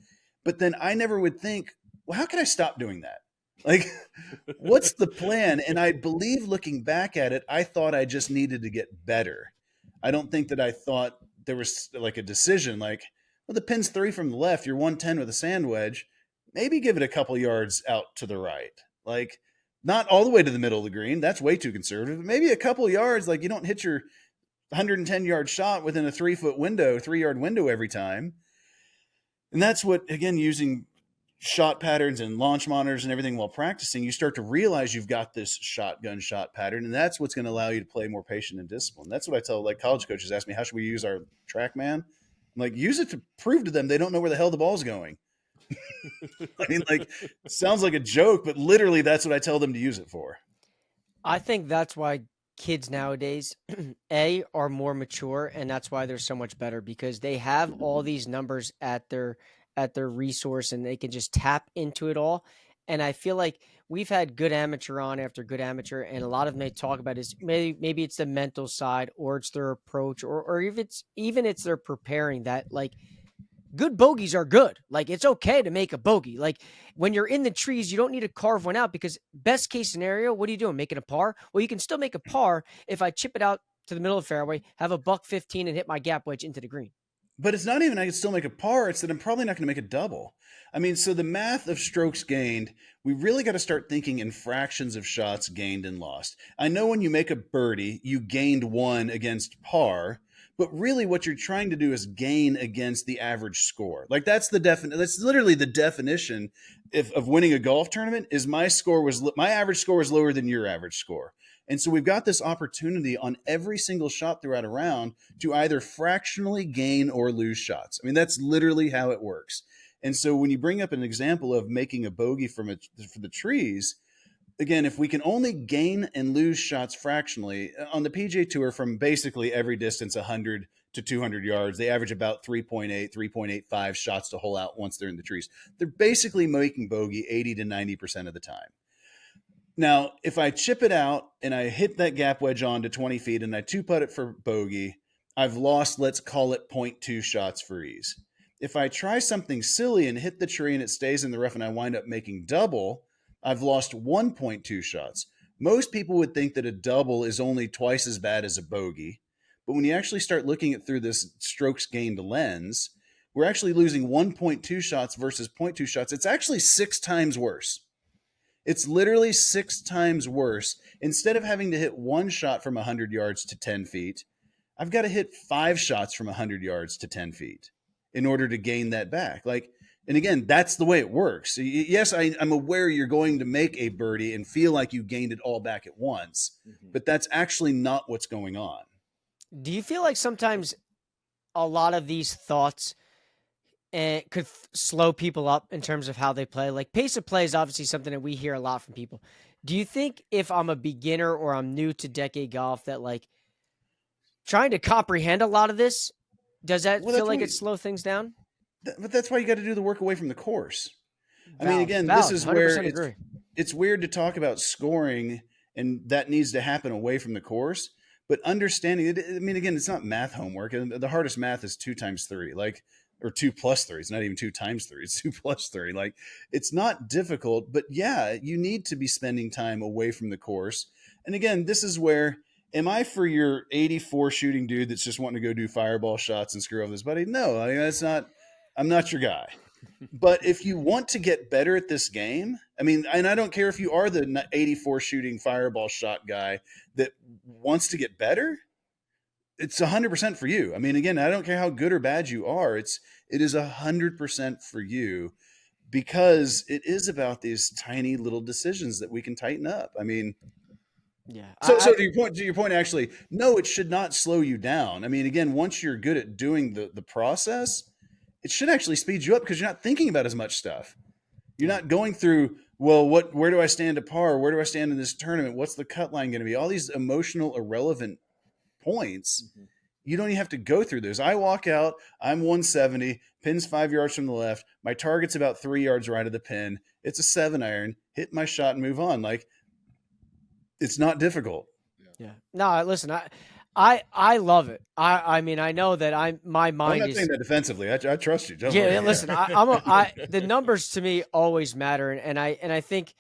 But then I never would think, well, how can I stop doing that? Like, what's the plan? And I believe looking back at it, I thought I just needed to get better. I don't think that I thought there was like a decision like, well, the pin's 3 from the left, you're 110 with a sand wedge. Maybe give it a couple yards out to the right. Like, not all the way to the middle of the green. That's way too conservative. But maybe a couple yards, like you don't hit your 110-yard shot within a 3-yard window every time. And that's what, again, using shot patterns and launch monitors and everything while practicing, you start to realize you've got this shotgun shot pattern. And that's what's going to allow you to play more patient and disciplined. That's what I tell college coaches ask me, how should we use our TrackMan? I'm like, use it to prove to them they don't know where the hell the ball's going. I mean, like, sounds like a joke, but literally that's what I tell them to use it for. I think that's why kids nowadays are more mature, and that's why they're so much better, because they have all these numbers at their resource, and they can just tap into it all. And I feel like we've had good amateur on after good amateur, and a lot of them they talk about is maybe it's the mental side, or it's their approach, or if it's even it's their preparing, that like good bogeys are good. Like, it's okay to make a bogey. Like, when you're in the trees, you don't need to carve one out, because best case scenario, what are you doing? Making a par? Well, you can still make a par if I chip it out to the middle of the fairway, have a buck 15 and hit my gap wedge into the green. But it's not even I can still make a par. It's that I'm probably not going to make a double. I mean, so the math of strokes gained, we really got to start thinking in fractions of shots gained and lost. I know when you make a birdie, you gained one against par, but really what you're trying to do is gain against the average score. Like that's that's literally the definition of winning a golf tournament is my average score was lower than your average score. And so we've got this opportunity on every single shot throughout a round to either fractionally gain or lose shots. I mean, that's literally how it works. And so when you bring up an example of making a bogey for the trees, again, if we can only gain and lose shots fractionally on the PGA Tour from basically every distance, 100 to 200 yards, they average about 3.8, 3.85 shots to hole out once they're in the trees. They're basically making bogey 80 to 90% of the time. Now, if I chip it out and I hit that gap wedge on to 20 feet and I two-putt it for bogey, I've lost, let's call it 0.2 shots for ease. If I try something silly and hit the tree and it stays in the rough and I wind up making double, I've lost 1.2 shots. Most people would think that a double is only twice as bad as a bogey. But when you actually start looking at through this strokes gained lens, we're actually losing 1.2 shots versus 0.2 shots. It's actually 6 times worse. It's literally 6 times worse. Instead of having to hit one shot from 100 yards to 10 feet, I've got to hit 5 shots from 100 yards to 10 feet in order to gain that back. Like, and again, that's the way it works. Yes, I'm aware you're going to make a birdie and feel like you gained it all back at once, but that's actually not what's going on. Do you feel like sometimes a lot of these thoughts could slow people up in terms of how they play? Like, pace of play is obviously something that we hear a lot from people. Do you think if I'm a beginner or I'm new to decade golf that like trying to comprehend a lot of this, does that feel like it slow things down? But that's why you got to do the work away from the course. I Valid, mean, again, valid, this is where agree. It's weird to talk about scoring and that needs to happen away from the course. But understanding it, I mean, again, it's not math homework. The hardest math is 2 times 3, like, or 2 plus 3. It's not even 2 times 3. It's 2 plus 3. Like, it's not difficult, but yeah, you need to be spending time away from the course. And again, this is where, am I for your 84 shooting dude that's just wanting to go do fireball shots and screw over his buddy? No, I mean, that's not, I'm not your guy. But if you want to get better at this game, I mean, and I don't care if you are the 84 shooting fireball shot guy that wants to get better, it's 100% for you. I mean, again, I don't care how good or bad you are. It is 100% for you because it is about these tiny little decisions that we can tighten up. I mean, yeah. So to your point, actually, no, it should not slow you down. I mean, again, once you're good at doing the process, it should actually speed you up because you're not thinking about as much stuff. You're not going through, well, where do I stand at par? Where do I stand in this tournament? What's the cut line going to be? All these emotional, irrelevant points. Mm-hmm. You don't even have to go through those. I walk out, I'm 170, pin's 5 yards from the left. My target's about 3 yards right of the pin. It's a 7-iron, hit my shot and move on. Like, it's not difficult. Yeah. No, listen, I love it. I mean, I know that my mind is. I'm not saying that defensively. I trust you. Don't yeah. worry. Listen, the numbers to me always matter, and I think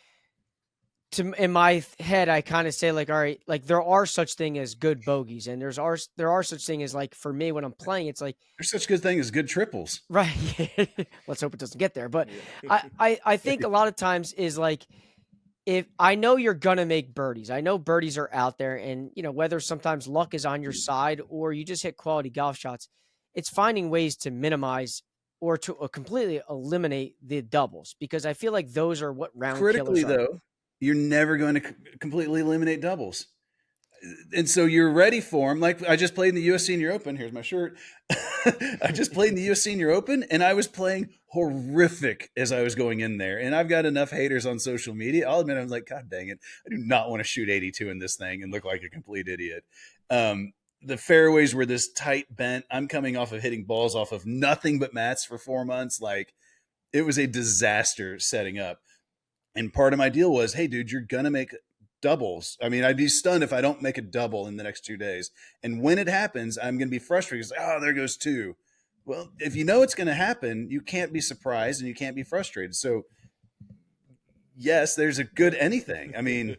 in my head I kind of say like, all right, like there are such thing as good bogeys, and there are such thing as like for me when I'm playing, it's like there's such good thing as good triples. Right. Let's hope it doesn't get there, but I think a lot of times is like, if I know you're going to make birdies, I know birdies are out there, and you know, whether sometimes luck is on your side or you just hit quality golf shots, it's finding ways to minimize or to completely eliminate the doubles, because I feel like those are what round critically killers are. Though, you're never going to completely eliminate doubles. And so you're ready for them. Like I just played in the U.S. Senior Open. Here's my shirt. I just played in the U.S. Senior Open, and I was playing horrific as I was going in there. And I've got enough haters on social media. I'll admit, I was like, God dang it. I do not want to shoot 82 in this thing and look like a complete idiot. The fairways were this tight bent. I'm coming off of hitting balls off of nothing but mats for 4 months. Like, it was a disaster setting up. And part of my deal was, hey, dude, you're going to make doubles. I mean, I'd be stunned if I don't make a double in the next 2 days. And when it happens, I'm going to be frustrated. It's like, oh, there goes two. Well, if you know it's going to happen, you can't be surprised and you can't be frustrated. So, yes, there's a good anything. I mean,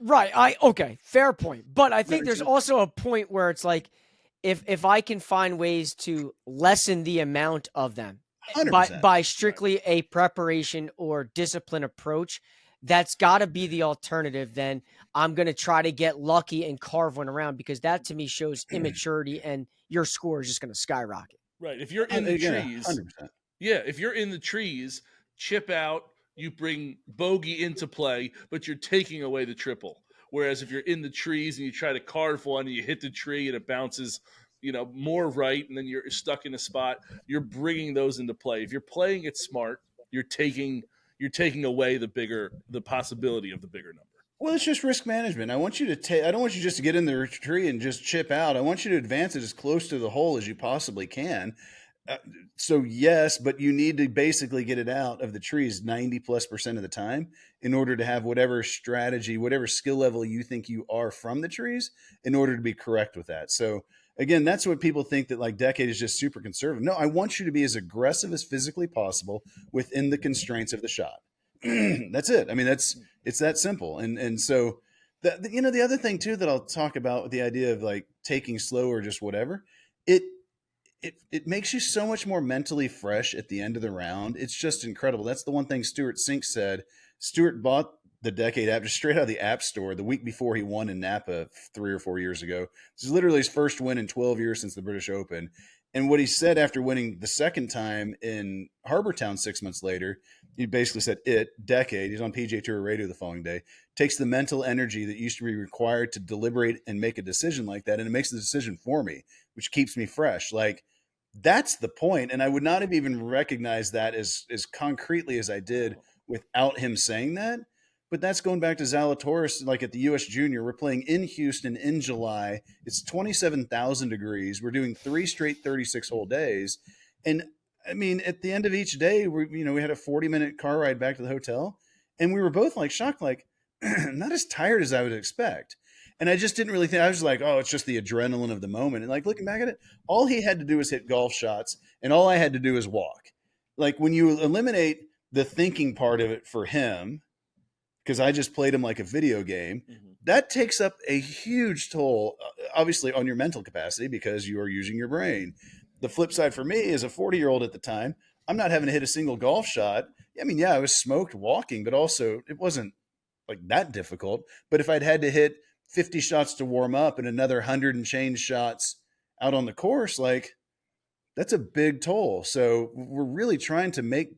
right. Okay, fair point. But I think there's also a point where it's like, if I can find ways to lessen the amount of them by strictly a preparation or discipline approach, that's got to be the alternative. Then I'm going to try to get lucky and carve one around, because that to me shows immaturity and your score is just going to skyrocket. Right. If you're in the trees, 100%. yeah, if you're in the trees, chip out, you bring bogey into play, but you're taking away the triple. Whereas if you're in the trees and you try to carve one and you hit the tree and it bounces, more right, and then you're stuck in a spot, you're bringing those into play. If you're playing it smart, you're taking away the possibility of the bigger number. Well, it's just risk management. I want you to I don't want you just to get in the tree and just chip out. I want you to advance it as close to the hole as you possibly can. So yes, but you need to basically get it out of the trees 90+% of the time in order to have whatever strategy, whatever skill level you think you are from the trees in order to be correct with that. So again, that's what people think, that like Decade is just super conservative. No, I want you to be as aggressive as physically possible within the constraints of the shot. That's it. I mean, it's that simple. And so the other thing too that I'll talk about with the idea of like taking slow or just whatever, it makes you so much more mentally fresh at the end of the round. It's just incredible. That's the one thing Stuart Sink said. Stuart bought the Decade app just straight out of the App Store the week before he won in Napa 3 or 4 years ago. This is literally his first win in 12 years since the British Open. And what he said after winning the second time in Harbor Town 6 months later, he basically said Decade, he's on PGA Tour radio the following day, takes the mental energy that used to be required to deliberate and make a decision like that, and it makes the decision for me, which keeps me fresh. Like, that's the point. And I would not have even recognized that as concretely as I did without him saying that. But that's going back to Zalatoris, like at the U.S. Junior. We're playing in Houston in July. It's 27,000 degrees. We're doing 3 straight 36-hole days. And, I mean, at the end of each day, we had a 40-minute car ride back to the hotel. And we were both, like, shocked, like, not as tired as I would expect. And I just didn't really think – I was like, oh, it's just the adrenaline of the moment. And, like, looking back at it, all he had to do was hit golf shots, and all I had to do was walk. Like, when you eliminate the thinking part of it for him – because I just played him like a video game, that takes up a huge toll, obviously, on your mental capacity because you are using your brain. The flip side for me, as a 40-year-old at the time, I'm not having to hit a single golf shot. I mean, yeah, I was smoked walking, but also it wasn't like that difficult. But if I'd had to hit 50 shots to warm up and another 100 and change shots out on the course, like, that's a big toll. So we're really trying to make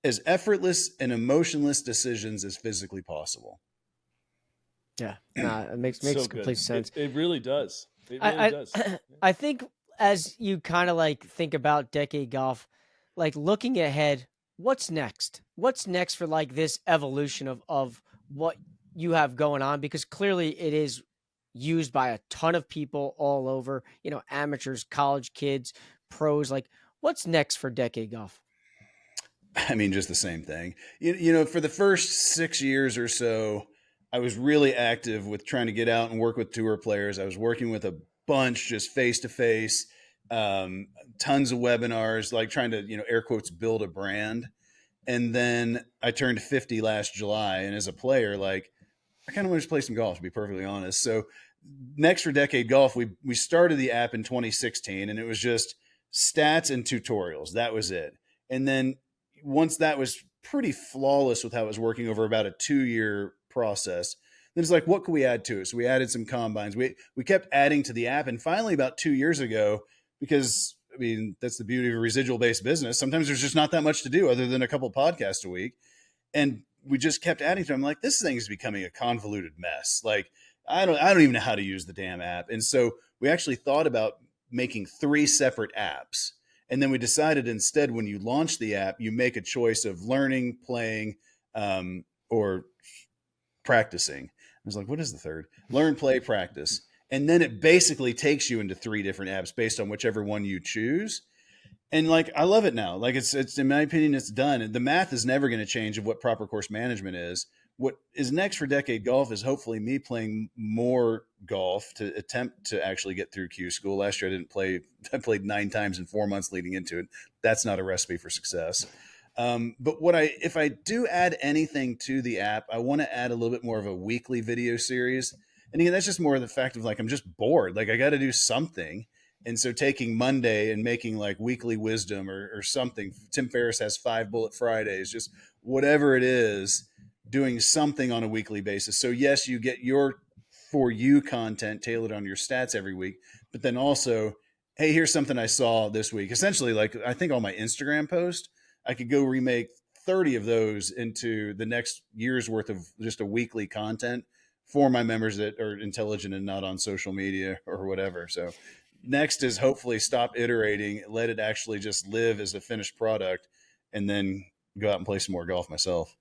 as effortless and emotionless decisions as physically possible. Yeah, it makes So complete good. sense. It really does. It really does. I think as you kind of like think about Decade Golf, like looking ahead, what's next? What's next for like this evolution of what you have going on? Because clearly it is used by a ton of people all over, amateurs, college kids, pros. Like, what's next for Decade Golf? I mean, just the same thing. For the first 6 years or so, I was really active with trying to get out and work with tour players. I was working with a bunch just face-to-face, tons of webinars, like trying to, air quotes, build a brand. And then I turned 50 last July. And as a player, like, I kind of want to play some golf, to be perfectly honest. So next for Decade Golf, we started the app in 2016, and it was just stats and tutorials. That was it. And then once that was pretty flawless with how it was working over about a 2-year process, then it's like, what could we add to it? So we added some combines. We kept adding to the app. And finally, about 2 years ago, because, I mean, that's the beauty of a residual-based business. Sometimes there's just not that much to do other than a couple podcasts a week. And we just kept adding to it. I'm like, this thing is becoming a convoluted mess. Like, I don't even know how to use the damn app. And so we actually thought about making 3 separate apps. And then we decided instead, when you launch the app, you make a choice of learning, playing, or practicing. I was like, what is the third? Learn, play, practice. And then it basically takes you into 3 different apps based on whichever one you choose. And like, I love it now. Like it's in my opinion, it's done. And the math is never going to change of what proper course management is. What is next for Decade Golf is hopefully me playing more golf to attempt to actually get through Q school. Last year I didn't play. I played 9 times in 4 months leading into it. That's not a recipe for success. But if I do add anything to the app, I want to add a little bit more of a weekly video series. And again, that's just more of the fact of like, I'm just bored. Like I got to do something. And so taking Monday and making like weekly wisdom or something. Tim Ferriss has 5 Bullet Fridays, just whatever it is, doing something on a weekly basis. So yes, you get your for you content tailored on your stats every week, but then also, hey, here's something I saw this week. Essentially, like I think on my Instagram post, I could go remake 30 of those into the next year's worth of just a weekly content for my members that are intelligent and not on social media or whatever. So next is hopefully stop iterating, let it actually just live as a finished product, and then go out and play some more golf myself.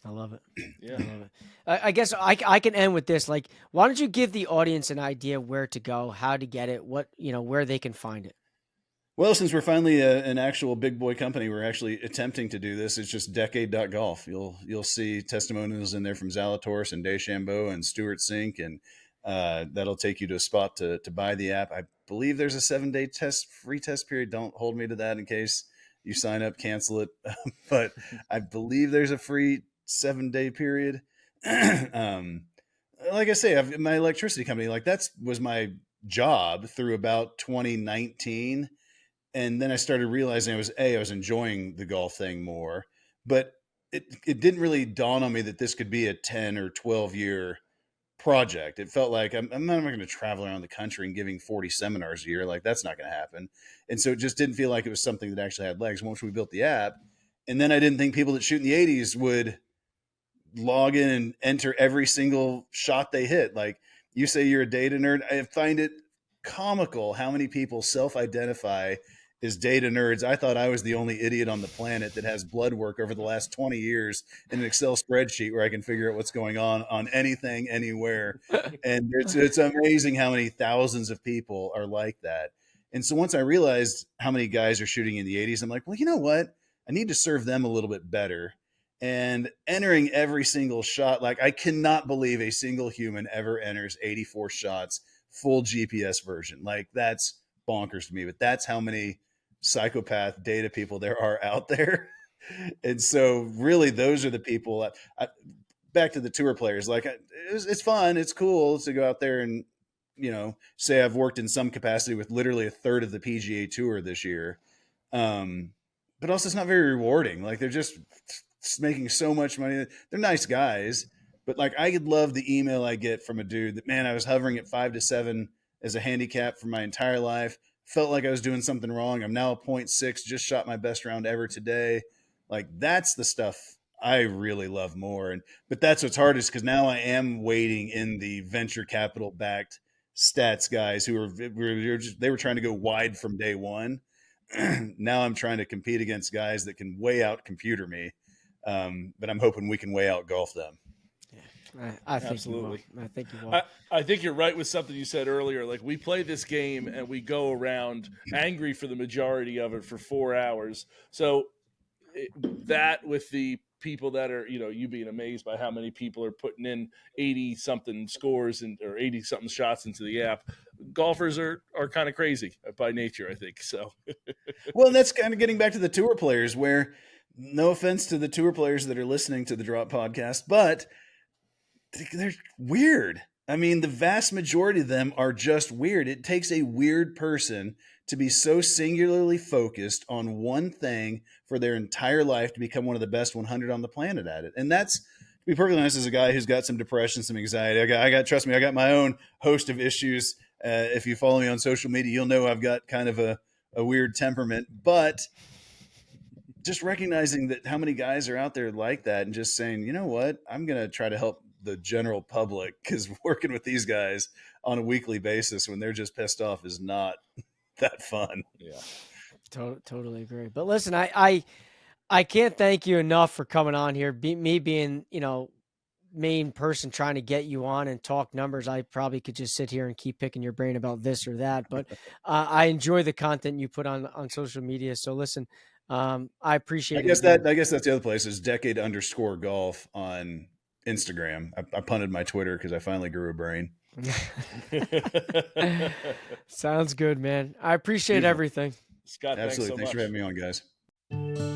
I love it. Yeah. I love it. I guess I can end with this. Like, why don't you give the audience an idea where to go, how to get it, where they can find it? Well, since we're finally an actual big boy company, we're actually attempting to do this. It's just decade.golf. You'll see testimonials in there from Zalatoris and DeChambeau and Stuart Sink, and that'll take you to a spot to buy the app. I believe there's a 7-day free test period. Don't hold me to that in case you sign up, cancel it. But I believe there's a free 7-day period. Like I say, my electricity company, like was my job through about 2019. And then I started realizing I was enjoying the golf thing more, but it didn't really dawn on me that this could be a 10 or 12 year project. It felt like I'm not going to travel around the country and giving 40 seminars a year. Like that's not going to happen. And so it just didn't feel like it was something that actually had legs once we built the app. And then I didn't think people that shoot in the 80s would log in and enter every single shot they hit. Like you say you're a data nerd. I find it comical how many people self-identify as data nerds. I thought I was the only idiot on the planet that has blood work over the last 20 years in an Excel spreadsheet where I can figure out what's going on anything, anywhere. And it's amazing how many thousands of people are like that. And so once I realized how many guys are shooting in the 80s, I'm like, well, you know what? I need to serve them a little bit better. And entering every single shot, like I cannot believe a single human ever enters 84 shots, full GPS version. Like that's bonkers to me, but that's how many psychopath data people there are out there. And so really those are the people back to the tour players. Like it's fun. It's cool to go out there and, say I've worked in some capacity with literally a third of the PGA Tour this year. But also it's not very rewarding. Like they're just making so much money. They're nice guys, but like I could love the email I get from a dude that, man, I was hovering at 5 to 7 as a handicap for my entire life. Felt like I was doing something wrong. I'm now a 0.6, just shot my best round ever today. Like that's the stuff I really love more. But that's what's hardest because now I am waiting in the venture capital backed stats guys who they were trying to go wide from day one. Now I'm trying to compete against guys that can way out computer me. But I'm hoping we can way out golf them. I think Absolutely. You will. I think you will. I think you're right with something you said earlier. Like we play this game and we go around angry for the majority of it for 4 hours. So that with the people that are, you being amazed by how many people are putting in 80 something scores or 80 something shots into the app. Golfers are kind of crazy by nature, I think. So, well, that's kind of getting back to the tour players where no offense to the tour players that are listening to the Drop podcast, but they're weird. I mean, the vast majority of them are just weird. It takes a weird person to be so singularly focused on one thing for their entire life to become one of the best 100 on the planet at it. And that's, to be perfectly honest, as a guy who's got some depression, some anxiety, trust me, I got my own host of issues. If you follow me on social media, you'll know I've got kind of a weird temperament, but just recognizing that how many guys are out there like that and just saying, you know what, I'm going to try to help the general public, because working with these guys on a weekly basis when they're just pissed off is not that fun. Yeah. Totally agree. But listen, I can't thank you enough for coming on here. Me being, main person trying to get you on and talk numbers, I probably could just sit here and keep picking your brain about this or that. But I enjoy the content you put on social media. So listen, I appreciate it. I guess that's the other place is decade_golf on Instagram. I punted my Twitter because I finally grew a brain. Sounds good, man. I appreciate everything. Scott, Absolutely. thanks so Thanks much for having me on, guys.